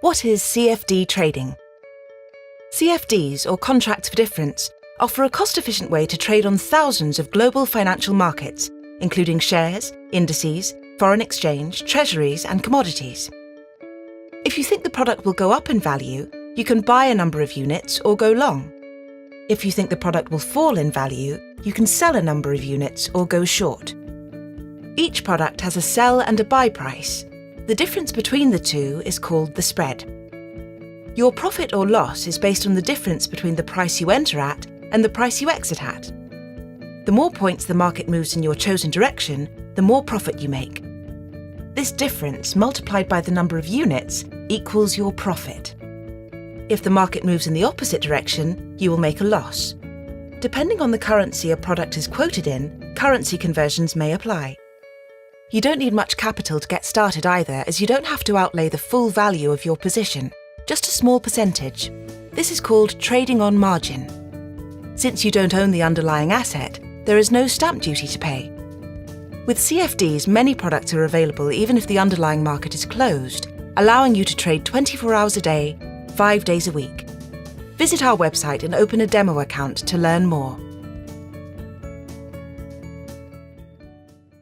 What is CFD trading? CFDs, or contracts for difference, offer a cost-efficient way to trade on thousands of global financial markets, including shares, indices, foreign exchange, treasuries, and commodities. If you think the product will go up in value, you can buy a number of units or go long. If you think the product will fall in value, you can sell a number of units or go short. Each product has a sell and a buy price. The difference between the two is called the spread. Your profit or loss is based on the difference between the price you enter at and the price you exit at. The more points the market moves in your chosen direction, the more profit you make. This difference, multiplied by the number of units, equals your profit. If the market moves in the opposite direction, you will make a loss. Depending on the currency a product is quoted in, currency conversions may apply. You don't need much capital to get started either, as you don't have to outlay the full value of your position, just a small percentage. This is called trading on margin. Since you don't own the underlying asset, there is no stamp duty to pay. With CFDs, many products are available even if the underlying market is closed, allowing you to trade 24 hours a day, 5 days a week. Visit our website and open a demo account to learn more.